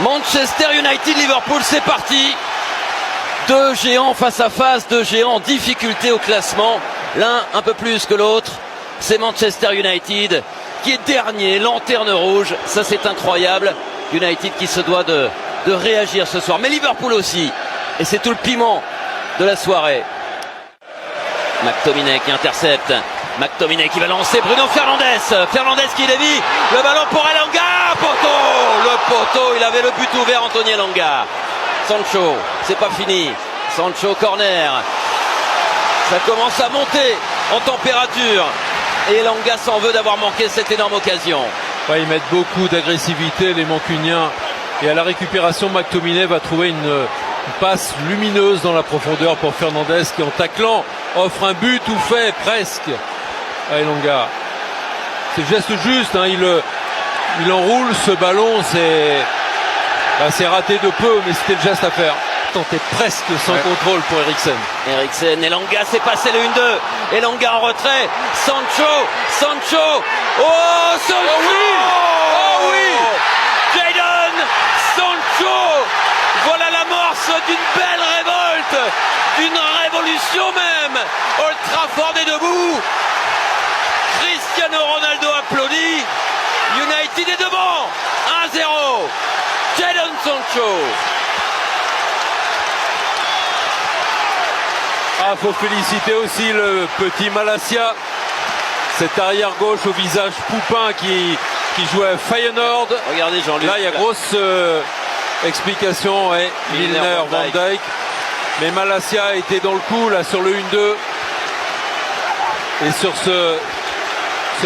Manchester United, Liverpool, c'est parti. Deux géants face à face, deux géants en difficulté au classement. L'un un peu plus que l'autre. C'est Manchester United qui est dernier, lanterne rouge. Ça, c'est incroyable. United qui se doit de réagir ce soir. Mais Liverpool aussi. Et c'est tout le piment de la soirée. McTominay qui intercepte. McTominay qui va lancer Bruno Fernandes. Fernandes qui dévie. Le ballon pour Elanga. Poteau. Le poteau. Il avait le but ouvert, Anthony Elanga. Sancho. C'est pas fini. Sancho corner. Ça commence à monter en température. Et Elanga s'en veut d'avoir manqué cette énorme occasion. Ouais, ils mettent beaucoup d'agressivité, les Mancuniens. Et à la récupération, McTominay va trouver une passe lumineuse dans la profondeur pour Fernandes qui, en taclant, offre un but tout fait, presque, à Elanga. C'est le geste juste, hein, il enroule ce ballon, c'est raté de peu, mais c'était le geste à faire. Tenté presque sans contrôle pour Eriksen. Eriksen, Elanga, c'est passé le 1-2. Elanga en retrait. Sancho. Oh, Sancho! Oh oui! Jadon Sancho! Voilà l'amorce d'une belle révolte, d'une révolution même. Old Trafford est debout. Cristiano Ronaldo applaudit. United est devant. 1-0. Jadon Sancho. Ah, faut féliciter aussi le petit Malacia, cet arrière gauche au visage poupin qui jouait à Feyenoord. Regardez Jean-Luc. Là, il y a grosse explication, ouais. Milner, Van Dijk. Mais Malacia était dans le coup là sur le 1-2 et sur ce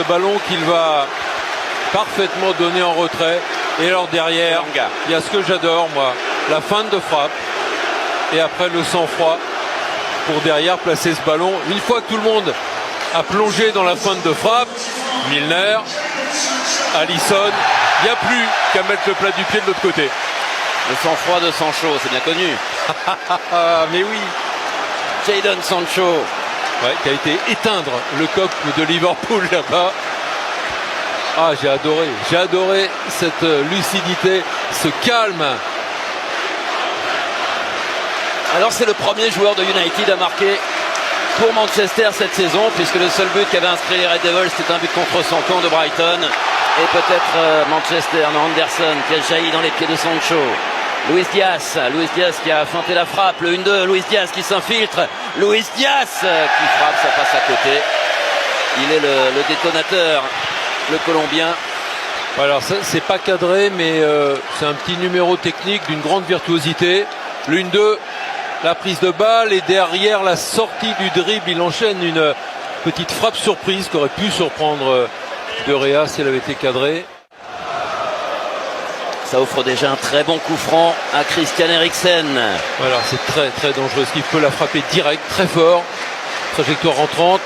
ballon qu'il va parfaitement donner en retrait. Et alors derrière, il y a ce que j'adore moi, la feinte de frappe et après le sang-froid pour derrière placer ce ballon. Une fois que tout le monde a plongé dans la feinte de frappe, Milner, Alisson, il n'y a plus qu'à mettre le plat du pied de l'autre côté. Le sang-froid de Sancho, c'est bien connu. Mais oui. Jadon Sancho. Ouais, qui a été éteindre le coq de Liverpool là-bas. Ah, j'ai adoré cette lucidité, ce calme. Alors c'est le premier joueur de United à marquer pour Manchester cette saison, puisque le seul but qu'avaient inscrit les Red Devils, c'était un but contre son camp de Brighton. Et peut-être Manchester, non, Anderson qui a jailli dans les pieds de Sancho. Luis Diaz qui a feinté la frappe, le 1-2, Luis Diaz qui s'infiltre, Luis Diaz qui frappe, ça passe à côté. Il est le détonateur, le Colombien. Alors ça, c'est pas cadré, mais c'est un petit numéro technique d'une grande virtuosité. Le 1-2, la prise de balle et derrière la sortie du dribble, il enchaîne une petite frappe surprise qui aurait pu surprendre De Gea si elle avait été cadrée. Ça offre déjà un très bon coup franc à Christian Eriksen. Voilà, c'est très très dangereux, ce qu'il peut la frapper direct, très fort. Trajectoire rentrante.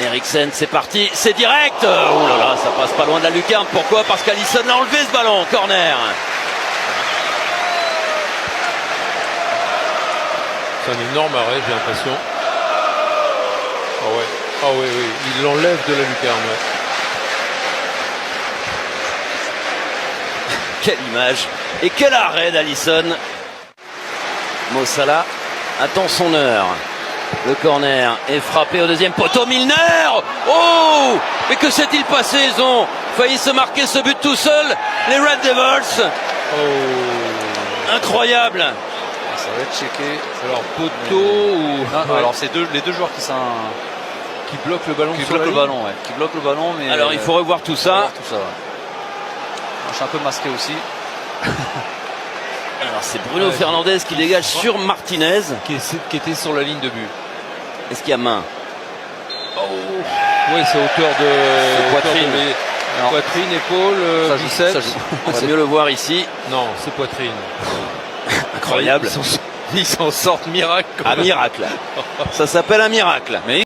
Eriksen, c'est parti, c'est direct. Oh là là, ça passe pas loin de la lucarne. Pourquoi? Parce qu'Alisson a enlevé ce ballon. Corner. C'est un énorme arrêt, j'ai l'impression. Ah ouais, oui, il l'enlève de la lucarne. Ouais. Quelle image et quel arrêt d'Alisson. Mo Salah attend son heure. Le corner est frappé au deuxième poteau. Milner. Oh, mais que s'est-il passé? Ils ont failli se marquer ce but tout seul, les Red Devils. Oh, incroyable. Ça va être checké. Alors poteau ou... ouais. Alors c'est les deux joueurs qui bloquent le ballon. Qui bloquent le ballon, mais... Alors il faut revoir tout ça. Je suis un peu masqué aussi. Alors c'est Bruno Fernandes qui dégage sur Martinez. Qui était sur la ligne de but. Est-ce qu'il y a main? Oui, c'est hauteur de poitrine. Poitrine, épaule, biceps. On va mieux le voir ici. Non, c'est poitrine. Incroyable. Ils s'en sortent miracle. Un miracle. Ça s'appelle un miracle. Mais